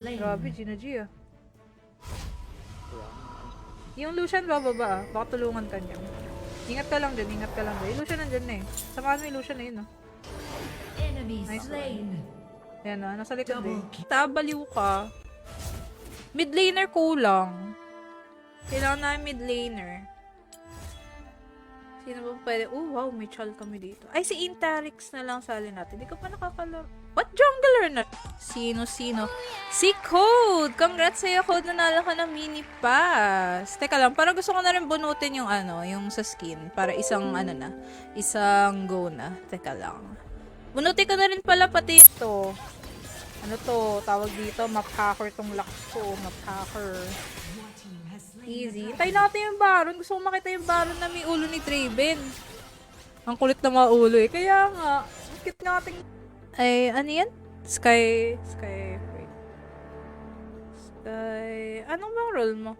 Grabe, Gina G ah. Yung Lucian bababa ah. Baka tulungan ka niya. Ingat ka lang dyan, ingat ka lang dyan. Yung Lucian nandyan na eh. Samahan mo yung Lucian na yun ah. Nice one. Yan ah, nasa likod eh. Tabaliw ka. Mid laner kulang. Kailangan namin mid laner. Sino ba pwede? Oh wow, may chal kami dito. Ay, si Intarix na lang sali natin. Hindi ka pa nakakalaro. What jungler na? Sino? Si Code! Congrats sa'yo, Code. Nanalo ka ng mini pass. Teka lang, parang gusto ko na rin bunutin yung yung sa skin. Para isang isang go na. Teka lang. Bunutin ko na rin pala pati ito. Ano to? Tawag dito, map hacker tong lock ko. Map hacker. Easy. Tayo natin yung Baron. Gusto ko makita yung Baron na may ulo ni Draven. Ang kulit na mga ulo eh. Kaya nga, bakit natin... Ay, ano yan? Sky... Anong bang role mo?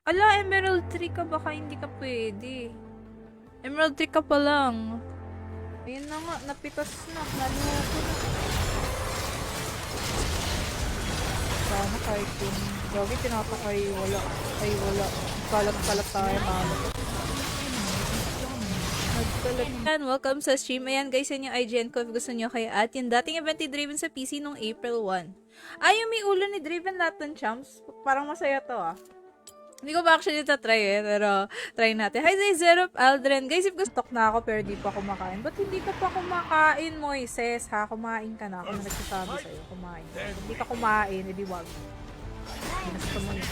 Ala, Emerald 3 ka. Baka hindi ka pwede. Emerald 3 ka pa lang. Ayun na nga. Napitas na. Naluko na. Sana kahit yung Jogi tinatakay, wala. Ay, wala. Kalat-kalat tayo, kalat. Nagkalat. Welcome sa stream. Ayan guys, yan yung IGN ko if gusto nyo kaya at yung dating event ni Draven sa PC nung April 1. Ay, yung may ulo ni Draven lahat ng champs. Parang masaya to ah. Hindi ko ba actually try eh, pero try natin. Hi, Zero Aldren. Guys, if gusto na ako pero di pa kumakain. Ba't hindi ka pa kumakain, Moises? Ha? Kumain ka na. Ako na nagsasabi sa'yo, kumain. Kung hindi ka kumain, edi wag. Ginasta mo yun.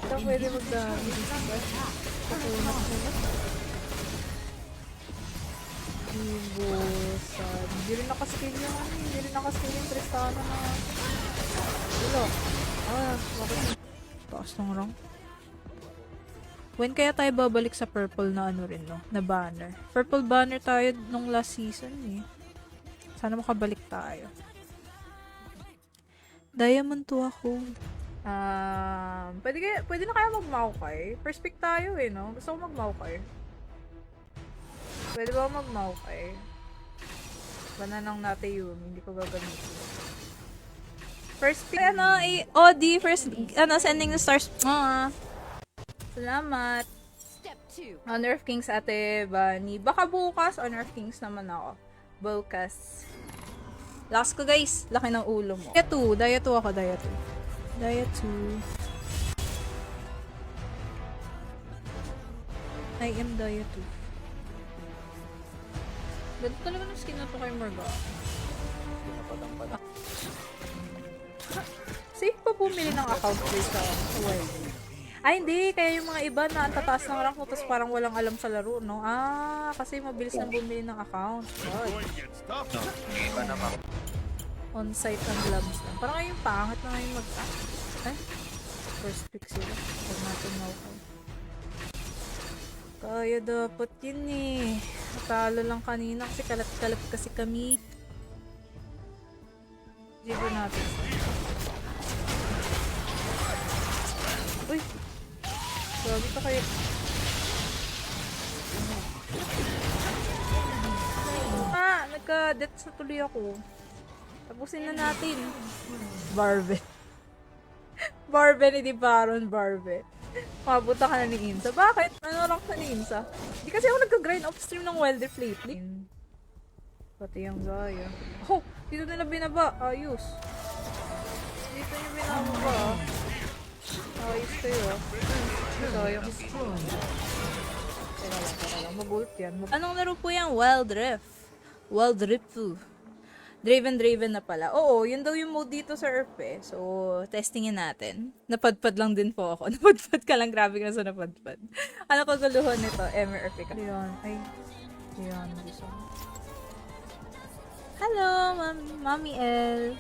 Ito pwede magdami. Pakunat-kunat. Ibusan. Hindi rin nakaskill yung hindi rin nakaskill yung Tristana na ulo. Bakit? Taas ng rank. When kaya tayo babalik sa purple na rin, no? Na banner. Purple banner tayo nung last season, eh. Sana makabalik tayo. Diamond 2 ako. Pwede na kaya mag-Maokai? First pick tayo, eh, no? Gusto ko mag-Maokai. Pwede ba mag-Maokai? Bananang natin yun. Hindi ko gagamitin. First pick, OD, sending the stars. Salamat. Honor of Kings, Ate Bani. Baka bukas, Honor of Kings naman ako. Bukas. Last ko guys, laki ng ulo mo. Daya 2 ako, Daya 2. Daya 2. I am Daya 2. Ganda talaga ng skin na to kay Morga. Safe pa bumili ng account please sa YD. Ay hindi, kaya yung mga iba na ang tataas ng rank mo tapos parang walang alam sa laro, no? Kasi mabilis nang bumili ng account. Iba naman. On-site ang gloves lang. Parang ngayon pangit na ngayon first pick sila. Huwag natin Maokai. Kaya dapat yun eh. Natalo lang kanina kasi kalat-kalat kasi kami. Diba natin. Uy! Grabe ka kayo. Nagka-death sa tuloy ako. Tapusin na natin. Barbe. Barbe ni Di Baron, Barbe. Mabuta ka na ni Insa. Bakit? Ano rank na ni Insa? Hindi kasi ako nagka-grind off stream ng Wild Rift lately. Pati yung Zaya. Oh! Dito nila binaba. Ayos. Dito nila binaba. Ayos kayo. Zaya. Teka lang. Mabult yan. Anong laro po yung Wild Rift? Wild Rift 2. Draven na pala. Oo, yun daw yung mode dito sa Earth eh. So, testingin natin. Napadpad lang din po ako. Napadpad ka lang. Grabe ka sa napadpad. Ano kaguluhan nito? MRP ka. Leon. Ay. Leon. Hello, Mami L.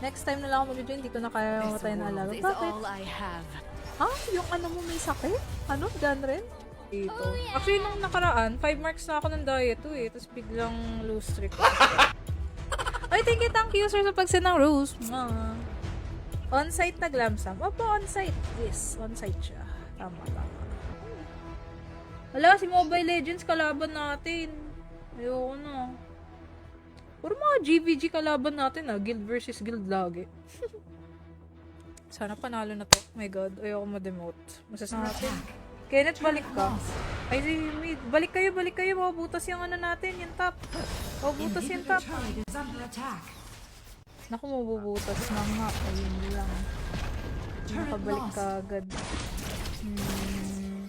Next time na lang ako mag-join. Hindi ko na kaya mamatay na alaga. Bakit? Yung ano mo may sakit? Ano? Dan rin? Dito. Actually, nung nakaraan, 5 marks na ako ng diet eh. Tapos biglang loose streak. Ay, thank you sir sa pagsend ng rose. On-site na Glamsam. Opo, on-site. Yes, on-site siya. Tama. Wala, si Mobile Legends kalaban natin. Ayoko na. Puro mga GVG kalaban natin guild versus guild lagi. Sana panalo na to. My god, ayoko ma-demote. Masas natin. Kenneth, balik ka. Ay, si mid. Balik kayo. Mabubutas yung ano natin, yung top. Mabubutas yung top. Naku, mabubutas na nga. Ayun lang. Nakabalik ka agad.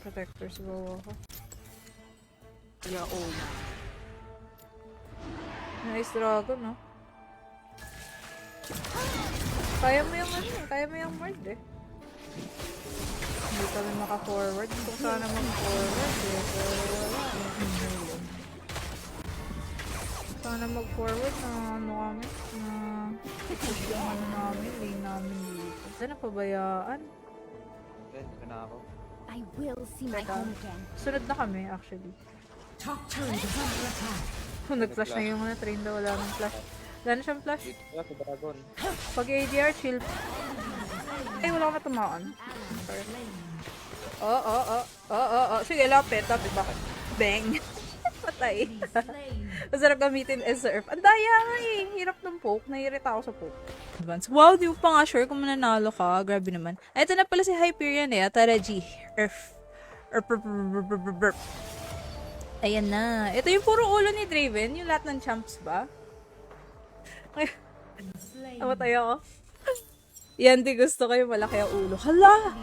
Protector sa bawah ko. You're old. Nice dragon, no? Kaya mo yung ano eh. Kaya mo yung word eh. Hindi kami maka-forward. Gusto ko sana mag-forward eh. Pero wala eh. Sana mag-forward na ano kami. Na push yung ano namin. Lane namin dito. Sana pabayaan. Ito na ako. I will see my home again. Sunod na kami actually. Top turret is under attack. Kung nag-flash na yung mga train daw. Wala nang flash. Wala na siyang flash. Dito pala sa dragon. Pag ADR, chill. Ay, wala ka matumaan. Sorry. Sige, lapit. Bakit? Bang! Patay. Masarap gamitin SRF. Ang daya nga eh. Hirap ng poke. Nahirita ako sa poke. Advance. Wow, di mo pa nga sure kung mananalo ka. Grabe naman. Ay, ito na pala si Hyperion eh. Tara G. Earth. Ayan na. Ito yung puro ulo ni Draven. Yung lahat ng champs ba? Ay, namatay ako. Yan, di gusto ko yung malaki ang ulo. Hala!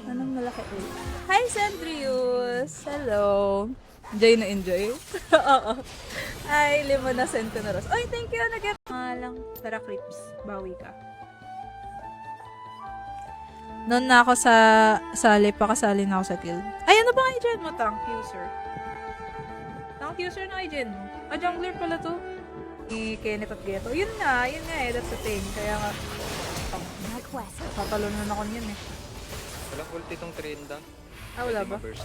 Anong malaki ulo? Hi, Sandrius! Hello! Enjoy na enjoy? Oo. Ay, limon na send ko na Ross. Ay, thank you! Nag-get lang. Tara, Crips. Bawi ka. Noon na ako sa sali, pakasali na ako sa guild. Ay, ano ba kayo dyan mo? Tank user. Tank user na kayo dyan mo. Ah, jungler pala to. Ni Kenneth at Geto. Yun nga eh. That's the thing. Kaya nga, tatalunan ako niyan eh. Walang ulti tong Trinda. Ah, wala ba? Burst.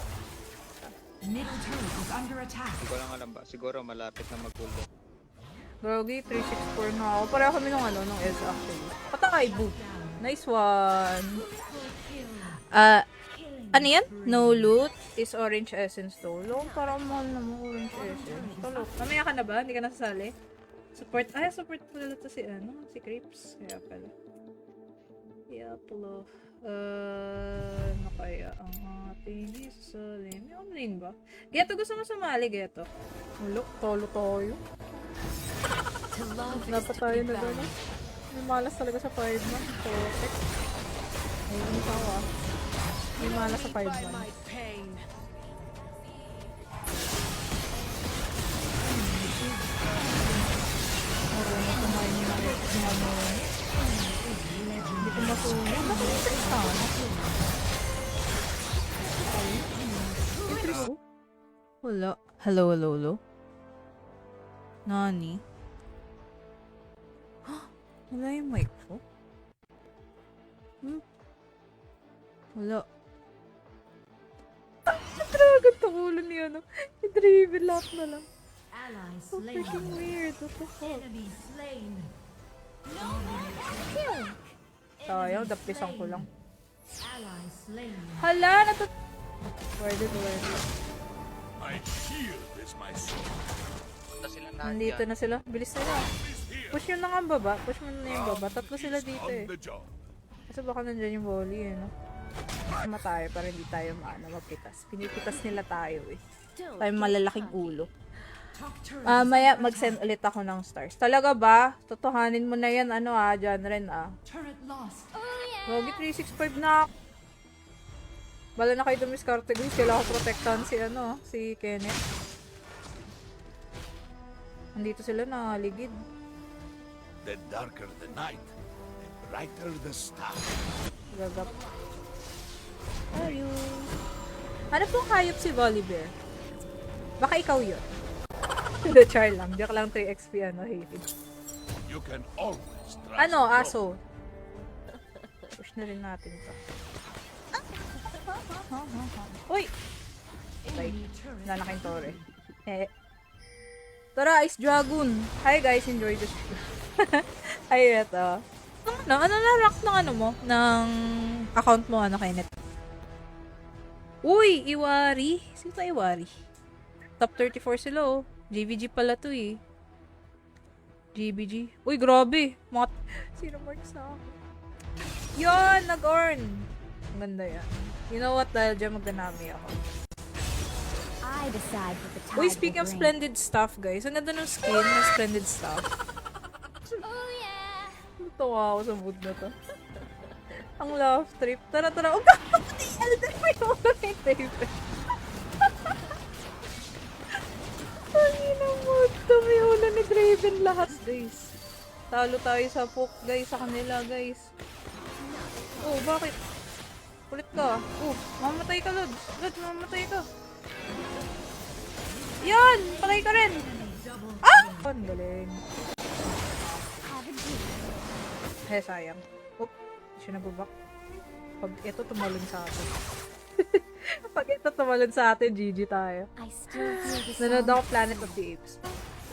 Middle turret is under attack. Hindi ko lang alam ba. Siguro malapit na mag-cooldown. Gogi, 364 na ako. Pareho kami nung nung S actually. Patay, boo. Nice one. Ano yan? No loot is orange essence to. Long, parang mahal naman orange essence. Tulog. Mamaya ka na ba? Hindi ka nasasali? Support. Ay, support pala to si si Crips. Kaya pala. Yeah, pala. Ano kaya ang ating isasalin? May online ba? Geto, gusto mo sumali, Geto? Ulok, tolo tayo. Dapat tayo na doon. May malas talaga sa 5 man. Perfect. Ayun pa ako May malas sa 5 man. Marunong kumain yung mga hindi ko masunin. Bakit yung sa isang? Wala. Hello. Nani? Wala yung mic ko? Wala. Dragon to ulo niya, no? I-dribble lahat na lang. Ally So slain. freaking weird. What the fuck? Enemy slain. Sayang, dapisan ko lang. Ally slain. Hala, Worded. My shield is my sword. Nandito na sila. Bilis nila. Push yun na nga ang baba. Push mo na yung baba. Tatlo sila dito eh. Kasi baka nandyan yung volley eh, no? Sama tayo para hindi tayo magpitas. Pinipitas nila tayo eh. Tayo malalaking ulo. Top turret. Maya mag-send ulit ako ng stars. Talaga ba? Totohanin mo na yan, dyan rin Turret lost. Gogi 365 na ako. Bala na kayo dumiskarte guys. Kailangan ko protektahan si Kenneth. Nandito sila nakaligid. The darker the night, the brighter the star. Gagap. Ayun. Ano pong hayop si Volibear? Baka ikaw yun. The char lang. Diyak lang 3 XP hated. You can always trust. Aso. Push na rin natin to. Uy! Bye. Nanakin tore. Tara, Ice Dragon. Hi guys, enjoy this. Ay, eto. Ano na rank ng mo? Ng account mo, Kenneth? Uy, Iwari. Sino ba Iwari? Top 34 sila, GVG pala to eh. GBG. Uy, grabe. Sino mark sa ako? Yun! Nag-earn! Ang ganda yan. You know what? Dahil dyan magdanami ako. I decide what the tide Uy, speaking of will bring. splendid stuff, guys. Ang ganda ng skin ng splendid stuff. Oh yeah. Tuwa ako sa mood na to. Ang love trip. Tara, tara. Oh, God! Elden may ulo ni David. Ang ina mo. May ulo ni Draven lahat, guys. Talo tayo sa poke, guys. Sa kanila, guys. Oh, bakit? Kulit ka. Oh, mamatay ka, Lod. Lod, mamatay ka. Yan! Patay ka rin! Ah! Ang galing. Have a drink. Eh, sayang. Oop, siya nabubak. Pag ito tumalon sa atin. Pag ito tumalon sa atin, GG tayo. I still hear the Nanood sound. ako Planet of the Apes.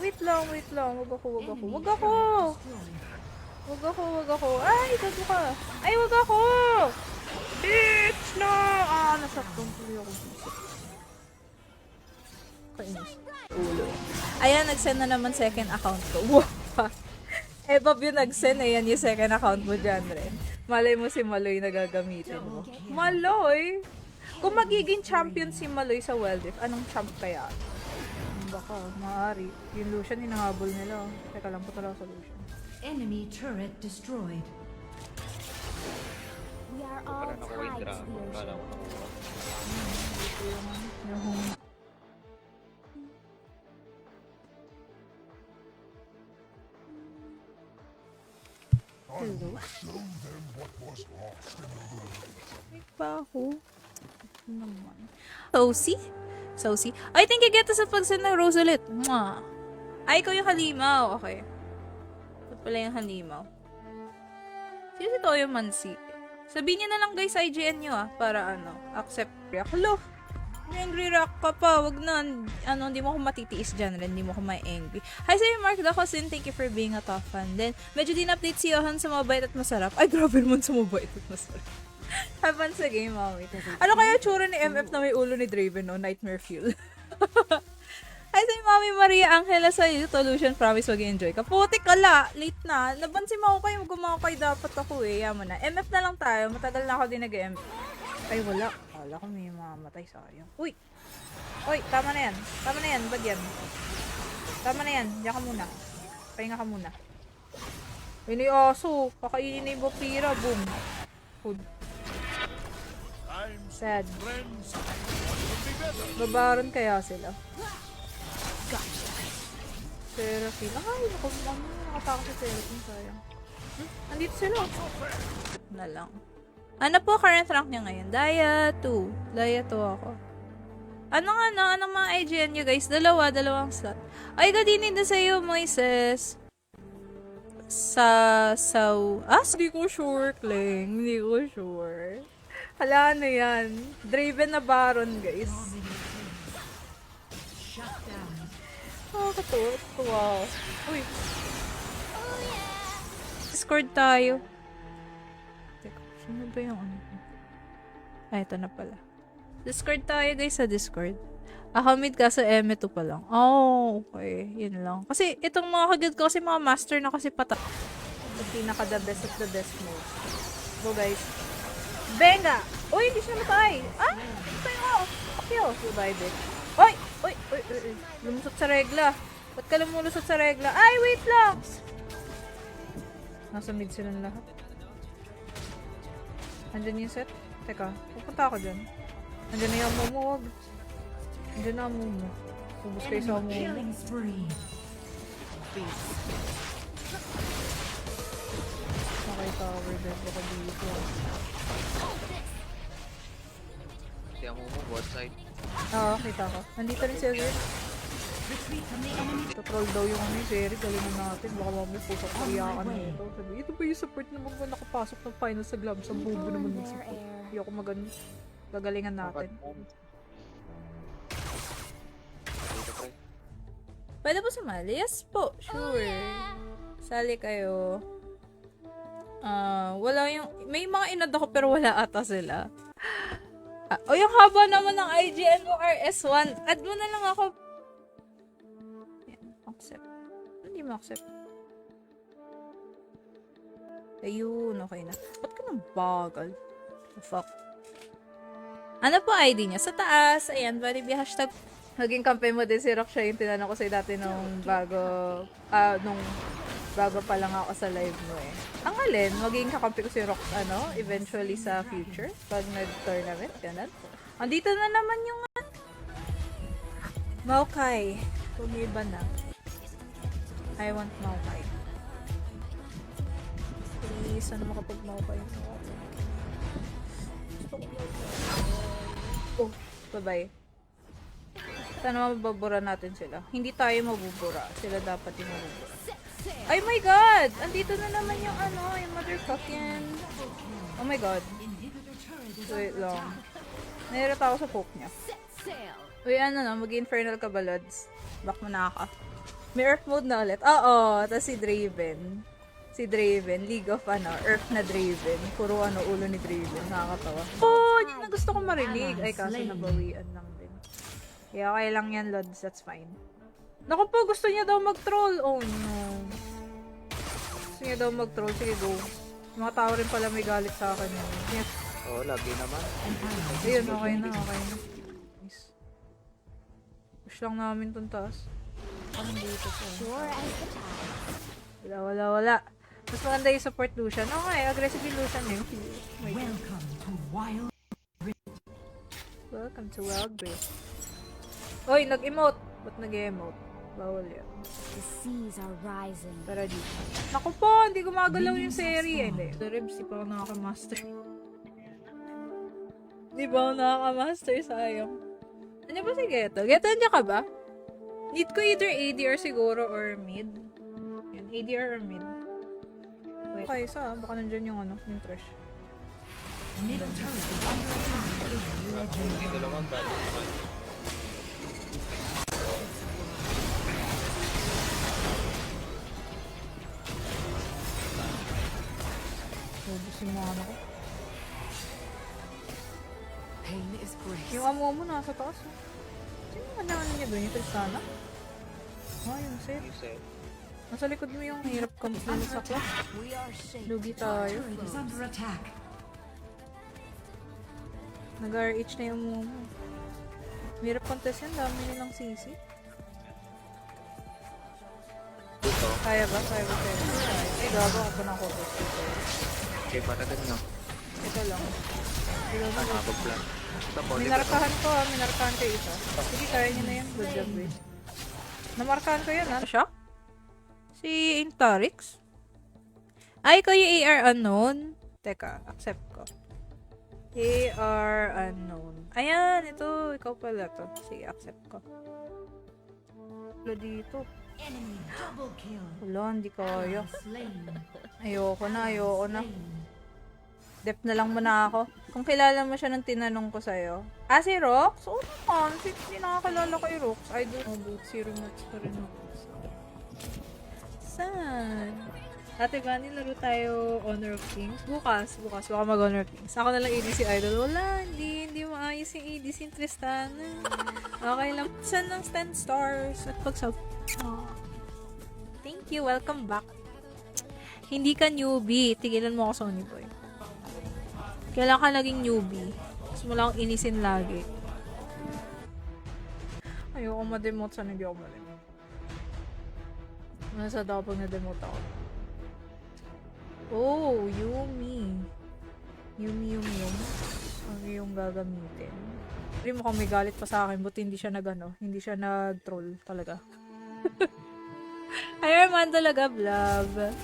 Wait lang, wait lang. Wag ako, wag ako. Wag ako! Wag ako, wag ako. Ay, gago ka. Ay, wag ako! Bitch! No! Ah, nasaktan tuloy ako. Kainis. Ulo. Ayan, nag-send na naman second account ko. Wow! Eh, Bob yung nag-send, ayan yung second account mo dyan, Ren. Malay mo si Maloy na gagamitin mo. Maloy? Kung magiging champion si Maloy sa Weldiff, anong champ kaya? Baka, maaari. Yung Lucian, hinahabol nila. Teka lang, punta lang sa Lucian. Enemy turret destroyed. We are all tied to the ocean. Yung hello? May baho. Naman. Saucy? Saucy? I think I get to sa pag-send ng rose ulit. Mwah. Ay, ikaw yung halimaw. Okay. Ito pala yung halimaw. Sino si Toyo Mansi? Sabihin niyo na lang guys sa IGN nyo para accept react. Hello! Angry rock ka pa, wag na, hindi mo ako matitiis dyan rin, hindi mo ako ma-angry. Hi sa'yo, Mark Dacosin, thank you for being a tough fan. Then, medyo din update si Johan sa mabait at masarap. Ay, grabe naman sa mabait at masarap. Have fun sa game, mami. Ano kaya tsura ni MF na may ulo ni Draven, no? Nightmare Fuel. Hi sa'yo, Mami Maria Angela sa Lucian, promise mag-enjoy ka. Putik ka la, late na. Nabansin mo ako kayo, gumawa kayo dapat ako eh. Yaman na. MF na lang tayo, matagal na ako din nag-MF. Ay, wala. Kala ko may mamatay sayang. Uy! Uy, tama na yan. Tama na yan. Bad yan. Tama na yan. Diyan ka muna. Pahinga ka muna. Uy, na yung aso. Kakainin na yung Bopira. Boom. Food. I'm Sad. friends. What would be better? Babaron kaya sila. Seraphine. Ay, nakatakot si Seraphine. Sayang. Andito sila. Na lang. Ano po current rank niya ngayon? Daya 2. Daya 2 ako. Anong mga IGN nyo guys? Dalawang slot. Ay, gadinin na sa'yo, Moises. Hindi ko sure, Kleng. Hindi ko sure. Hala, ano yan? Draven na Baron, guys. Shut down. Oh, katuwa. Uy. Discord tayo. Teka, sino ba yung ano? Ay, ito na pala. Discord tayo guys sa Discord. Ako mid ka sa M2 pa lang. Oh, okay. Yun lang. Kasi itong mga kagad ko kasi mga master na kasi pata. Ito pinaka the best of the best mode. Go guys. Benga! Uy, hindi siya namatay! Ah! Namatay ako! Okay oh. Goodbye, bitch. Uy! Uy! Uy! Uy! Lumusot sa regla. Ba't ka lumulusot sa regla? Ay, wait lang! Nasa mid silang lahat. Andyan yung set? Teka, pupunta ako dyan. Andyan na yung Momo, wag. Andyan na ang Momo. Subos kayo sa Enemy Momo. killing spree. Okay, tower dead ako dito. Siya mo bot side. Oo, kita ko. Nandito rin si Azir. Retreat from the enemy. Troll daw yung ano yung Zeri. Galingan natin. Baka mamay pusok pariyakan nito. Sabi, ito ba yung support na mga nakapasok ng final sa globe? Sa bubo naman ng support. Hindi ako magano. Gagalingan natin. Pwede po sumali? Yes po, sure. Sali kayo. Wala yung... May mga inad ako pero wala ata sila. Yung haba naman ng IGN mo RS1. Add mo na lang ako. Yan, accept. Hindi mo accept. Ayun, okay na. Ba't ka nang bagal? The fuck? Ano po ID niya? Sa taas. Ayan, Balibi hashtag. Naging kampe mo din si Rock. Siya yung tinanong ko sa'yo dati nung bago pa lang ako sa live mo eh. Ang alin, magiging kakampi ko si Rock, eventually sa future. Pag nag-tournament, ganun. Andito na naman yung Maokai. Pumiba na. I want Maokai. Please, ano makapag-Maokai? Oh, bye-bye. Sana mabubura natin sila. Hindi tayo mabubura. Sila dapat yung mabubura. Ay my god! Andito na naman yung yung motherfucking... Oh my god. Wait lang. Nahirap ako sa poke niya. Uy, mag-infernal ka ba, Lods? Back mo na ako. May Earth mode na ulit. Oo, tapos si Draven. League of Earth na Draven. Puro ulo ni Draven. Nakakatawa. Oh, yun na gusto ko marinig. Ay, kaso nabawian lang din. Yeah, okay lang yan, Lods. That's fine. Naku po, gusto niya daw mag-troll. Oh, no. Gusto niya daw mag-troll. Sige, go. Mga tao rin pala may galit sa akin. Yes. Oo, lagi naman. Ayun, okay na. Nice. Push lang namin itong taas. Anong dito po? Sure as the tide. Wala. Mas maganda yung support Lucian. Okay, aggressive yung Lucian eh. Welcome to Wild Rift. Oy, nag-emote. Ba't nag-emote? Bawal yan. The seas are rising. Tara dito. Naku po, hindi gumagalaw yung serie. Hindi. The ribs, di pa ako nakaka-master. Di ba ako nakaka-master? Sayang. Ano ba si Geto? Geto, nandiyan ka ba? Need ko either ADR siguro or mid. Yan, ADR or mid. Wait. Okay, baka nandyan yung yung trash. Dito lang ang dali. Ubusin mo ko. Pain is grace. Yung amo mo nasa taas. Sino yung niya doon? Yung Tristana? Yung set. You said. Nasa likod mo yung hirap ka sa clock. Lugi tayo. Is under attack. Nag-RH na yung amo mo. Hirap contest yan. Dami nilang sisi. Dito. Kaya ba? Ay, gago ako na ako. Okay, patagal na. Ito lang. Nakapag-plan. Tapos, Minarkahan ko yung isa. Sige, kaya niyo na yan. Good job, guys. Namarkahan ko yan, ha? Siya? Si Intarix? Ay, ikaw yung AR unknown. Teka, accept ko. AR unknown. Ayan, ito. Ikaw pala to. Sige, accept ko. Wala dito. Enemy double kill. Wala, hindi kaya. Slain. Ayoko na. Dep na lang muna ako. Kung kilala mo siya nung tinanong ko sa'yo. Si Rox? Oo naman. Hindi nakakilala kay Rox. I don't know about zero match pa rin ako. Saan? Ate Bunny, laro tayo Honor of Kings. Bukas. Baka mag-Honor of Kings. Ako na lang ADC Idol. Wala, hindi maayos yung ADC yung Tristana. Okay lang. Saan ng 10 stars? At pag-sub. Thank you. Welcome back. Hindi ka newbie. Tigilan mo ako, Sony Boy. Kailan ka naging newbie? Gusto mo lang akong inisin lagi. Ayoko ma-demote. Sana hindi ako ma-demote. Nasad ako pag na-demote ako. Oh, Yumi. Yumi. Ang iyong gagamitin. Hindi mo kung may galit pa sa akin, buti hindi siya hindi siya nag-troll talaga. Ay, Armando Lagablab.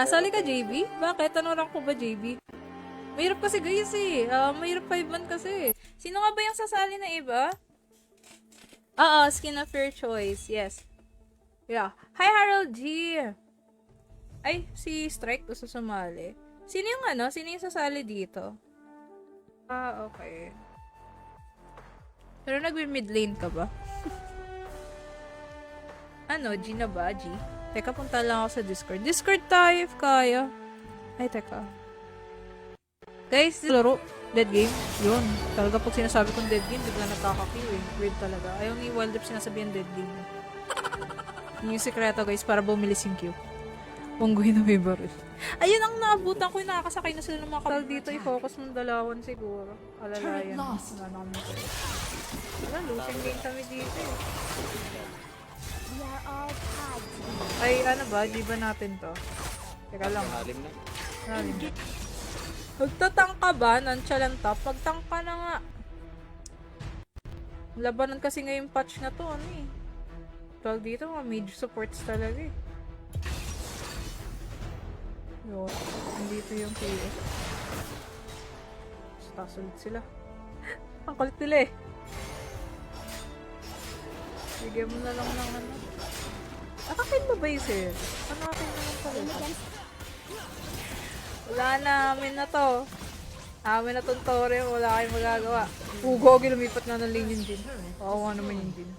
Sali ka, JB? Bakit? Ano rank ko ba, JB? Mahirap kasi guys eh. Mahirap 5-man kasi. Sino nga ba yung sasali na iba? Skin of your choice. Yes. Yeah. Hi, Harold G! Ay, si Strike gusto sumali. Sino yung sasali dito? Okay. Pero nagwi-mid lane ka ba? G na ba? G? Teka, punta lang ako sa Discord. Discord tayo if kaya. Ay, teka. Guys, laro. Dead game. Yun. Talaga pag sinasabi kong dead game, bigla nagkakakill eh. Weird talaga. Ayaw ni Wild Rift sinasabihan dead game. Yung sekreto guys, para bumilis yung queue. Punggoy na may baril. Ayun ang naabutan ko, yung nakakasakay na sila ng mga kapal dito. I-focus ng dalawan siguro. Alalayan. Wala na kami dito. Wala, losing game kami dito eh. We are all tied to Ay, ano ba? Di ba natin to? Teka lang. Halim na. Halim. Magtatangka ba? Nonchalant top? Magtangka na nga. Labanan kasi ngayong patch na to, ano eh. Tawag dito, mga mage supports talaga eh. Yun. Nandito yung PS. Tasulid sila. Ang kulit nila eh. Bigyan mo na lang ng ano. Akakin mo ba yung sir? Ano akin na lang pala? Wala na, amin na to. Amin na tong tore, wala kayong magagawa. Gogi, lumipat na ng lane yung Jin. Oo naman yung Jin.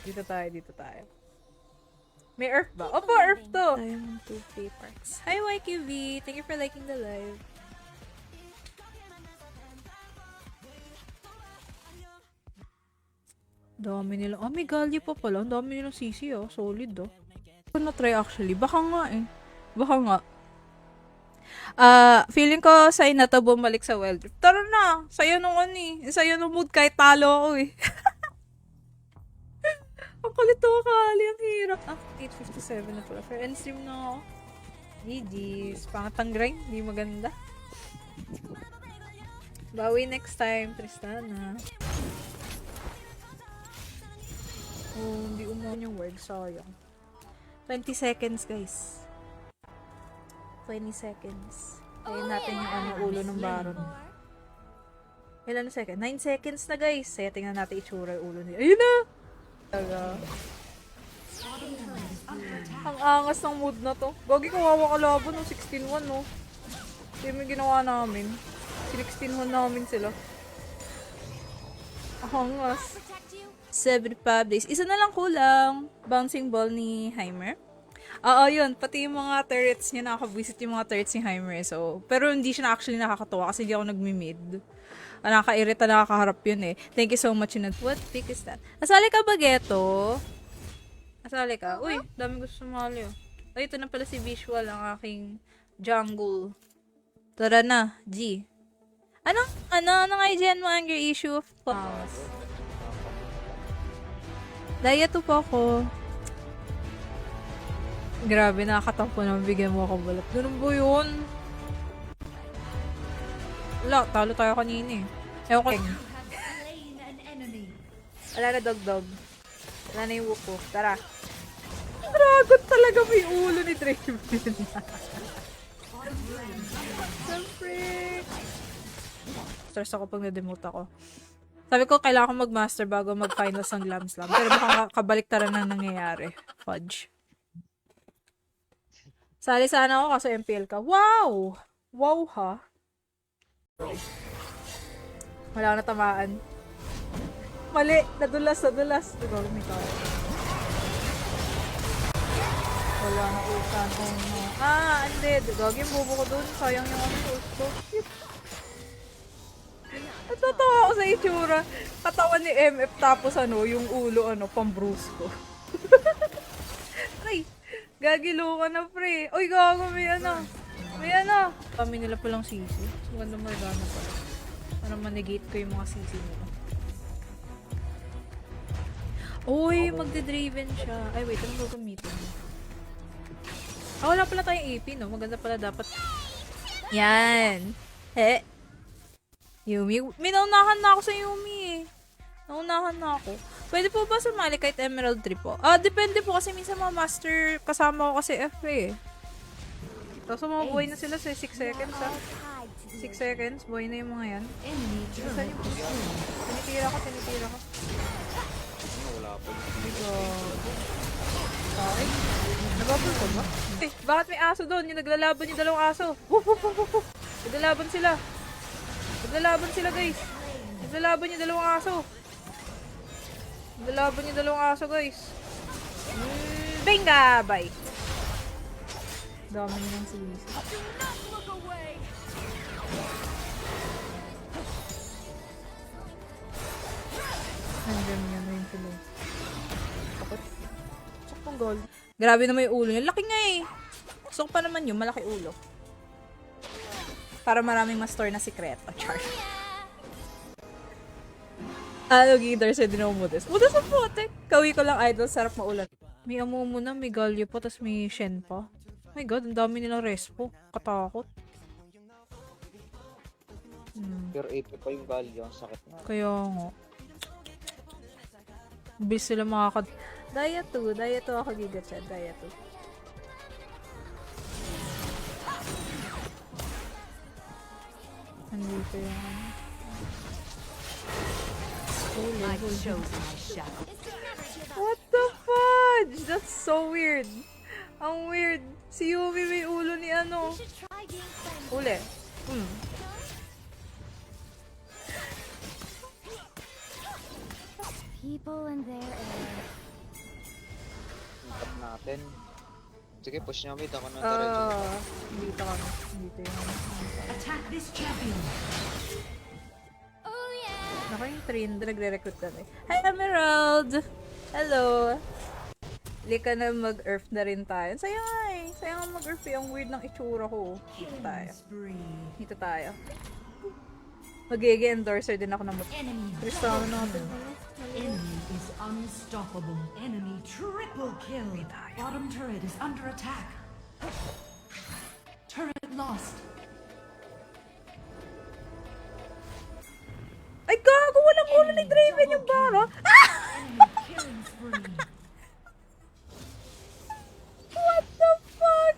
Dito tayo. May Earth ba? Opo, Earth to! Diamond 2 Play Parks. Hi, YQV! Thank you for liking the live. Dami nila. Oh, may Galio pa pala. Ang dami nilang CC, oh. Solid, oh. Ko na try actually. Baka nga, eh. Baka nga. Feeling ko sa'yo na to bumalik sa Wild Rift. Tara na! Sa'yo nung ano eh. Sa'yo nung mood kahit talo ako eh. Ang kulit ako kali. Ang hirap. 8:57 na pala. For end stream na ako. GG's. Pangatang grind. Hindi maganda. Bawi next time, Tristana. Oh, hindi umuha yung word. Sayang. 20 seconds, guys. 20 seconds. Tayin natin yung ano, ulo ng Baron. Ilan na second? 9 seconds na, guys. Kaya tingnan natin itsura yung ulo niya. Ayun na! Talaga. Ang angas ng mood na to. Gagi, kawawa kalaban, no? 16-1, no? Hindi mo ginawa namin. 16-1 namin sila. Angas. 75 days. Isa na lang kulang. Bouncing ball ni Heimer. Oo, yun. Pati yung mga turrets niya, nakaka-visit yung mga turrets ni Heimer. So, pero hindi siya actually nakakatuwa kasi hindi ako nagmi-mid. Nakaka-irita, nakakaharap yun eh. Thank you so much. What pick is that? Asali ka ba, Geto? Asali ka? Uy, daming gusto sumali oh. Ay, ito na pala si Visual, ang aking jungle. Tara na, G. Ano nga dyan mo anger issue of flowers? Diet po ako. Grabe, nakakatawa po naman bigyan mo ako balat. Ganun ba yun? Wala, talo tayo kanina eh. Ewan ko. Slain an enemy. Wala na dog. Wala na yung wupo. Tara. Dragon talaga may ulo ni Draven. Siyempre. Stress ako pag na-demote ako. Sabi ko, kailangan ko mag-master bago mag-finals ng Glam Slam. Pero baka kabaliktaran na nangyayari. Fudge. Sali sana ako kaso MPL ka. Wow! Wow ha? Wala na tamaan. Mali! Nadulas. Diba, may kaya. Wala na usan. Oh no. Undead. Gagawin bubo ko dun. Sayang yung ano ko. Natatawa ako sa itsura. Katawan ni MF tapos ano, yung ulo ano, pang-bruise ko. Ay! Gagilo ka na, pre. Uy, gago, may ano. Kami nila palang sisi. So, ganda Morgana pala. Para manegate ko yung mga sisi nila. Uy, magde-Draven siya. Ay, wait. Anong gagamitin mo? Wala pala tayong AP, no? Maganda pala dapat. Yan. Yumi. Minaunahan na ako sa Yumi, eh. Naunahan na ako. Pwede po ba sumali kahit Emerald 3 po? Depende po kasi minsan mga master kasama ko kasi F eh. Tapos mga buhay na sila sa 6 seconds ha. 6 seconds, buhay na yung mga yan. Enemy Saan yung push? Tinitira ko. Wala po. Okay. Nababol ko ba? Bakit may aso doon? Yung naglalaban yung dalawang aso. Woof. Naglalaban sila guys. Naglalaban yung dalawang aso. Guys. Benga! Bye! Dami nilang sinis. Nandiyan niya na yung tuloy. Sakot. Saktong gold. Grabe naman yung ulo niya. Laki nga eh. Gusto ko pa naman yung malaki ulo. Para maraming ma-store na sikreto. Char. Ano, Gidar, sa dinomudes. Mudas ang putik. Kawi ko lang, idol. Sarap maulan. May Amumu na, may Galio pa, tas may Shen pa. Oh my god, ang dami nilang respo. Katakot. Pure 80 pa yung value. Ang sakit na. Kaya nga. Bilis sila makakad... Daya 2 ako gigatsa. Daya 2. Andito yung ano. What the fudge? That's so weird. Ang weird. Si Yumi may ulo ni ano. Should try being friendly. Uli. People and their air. Tap natin. Sige, push niya mid. Ako na diretso. Dito kami. Dito yung ano. Attack this champion. Oh yeah. Ako yung Trin, nagre-recruit kami. Hi, Emerald! Hello! Lika na mag-earth na rin tayo. Sayang nga eh. Sayang nga mag-earth eh. Ang weird ng itsura ko. Dito tayo. Dito tayo. Mag-endorser din ako ng Enemy Crystal natin. Enemy is unstoppable. Enemy triple kill. Bottom turret is under attack. Turret lost. Ay, gago! Walang ulo ni Draven yung bara! Enemy killing spree. What the fuck?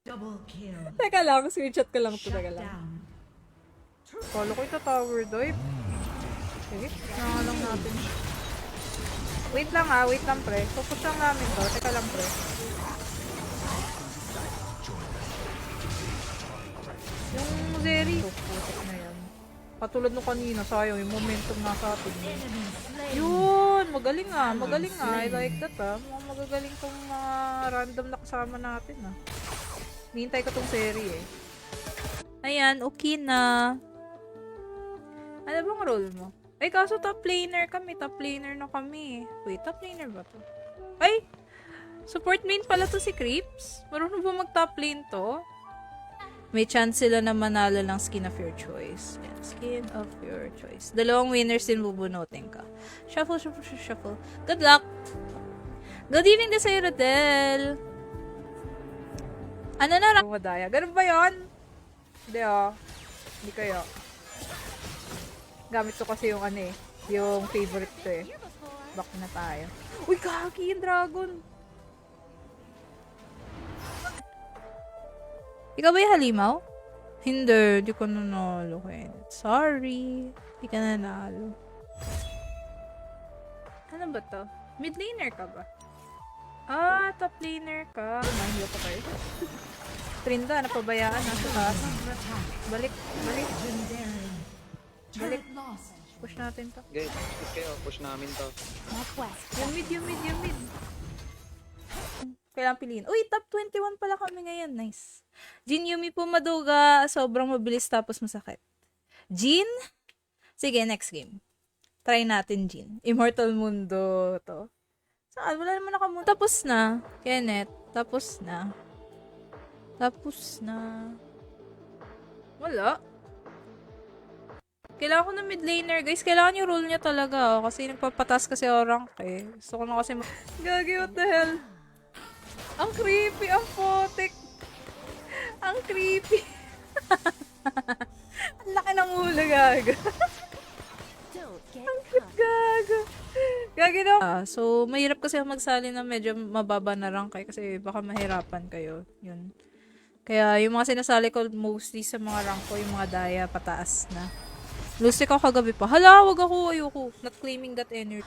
Double kill. Teka lang, screenshot ko lang ito. Shut Teka lang. down. Kala ko ito tower dive. Sige, lang natin. Wait lang ha, wait lang pre. Focus lang namin to. Teka lang pre. Yung Zeri. Putik na yan. Katulad nung kanina, sayang yung momentum nasa atin. Enemy slain. Yun! Magaling ah, magaling ah. I like that ah. Mga magagaling tong mga random na kasama natin ah. Hintay ko tong Zeri eh. Ayan, okay na. Ano bang role mo? Ay, kaso top laner kami. Top laner na kami. Wait, top laner ba to? Ay! Support main pala to si Creeps. Marunong ba mag-top lane to? May chance sila na manalo ng skin of your choice. Yan, skin of your choice. Dalawang winners din bubunutin ka. Shuffle, shuffle, shuffle. Good luck! Good evening din sa'yo, Rodel! Ano na? Madaya. Ganun ba yun? Hindi ah. Hindi kaya. Gamit ko kasi yung ano eh. Yung favorite ko eh. Back na tayo. Uy, kaki yung dragon. Ikaw ba yung halimaw? Hindi. Di ko nanalo. Sorry. Di ka nanalo. Ano ba to? Mid laner ka ba? Ah, top laner ka. Mahilo pa kayo. Trinda, napabayaan na sa taas. Under attack. Balik, balik. Legendary. Balik. Turret lost. Push natin to. Guys, push kayo. Push namin to. Northwest. Yung mid, yung mid, yung mid. Kailangan piliin. Uy, top 21 pala kami ngayon. Nice. Jin, Yumi po maduga. Sobrang mabilis tapos masakit. Jin? Sige, next game. Try natin, Jin. Immortal Mundo to. Saan? Wala naman nakamunta. Tapos na. Kenneth. Tapos na. Tapos na. Wala. Kailangan ko ng mid laner. Guys, kailangan yung role niya talaga. Oh, kasi nagpapatas kasi ako rank eh. Gusto ko na kasi Gagi, what the hell? Ang creepy, ang potek. Ang creepy. Ang laki ng ulo, gago. Don't get Ang cute, gago. Gagi na. So, mahirap kasi ako magsali na medyo mababa na rank eh. Kasi baka mahirapan kayo. Yun. Kaya yung mga sinasali ko mostly sa mga rank ko, yung mga daya pataas na. Lusik ako kagabi pa. Hala, wag ako, ayoko. Not claiming that energy.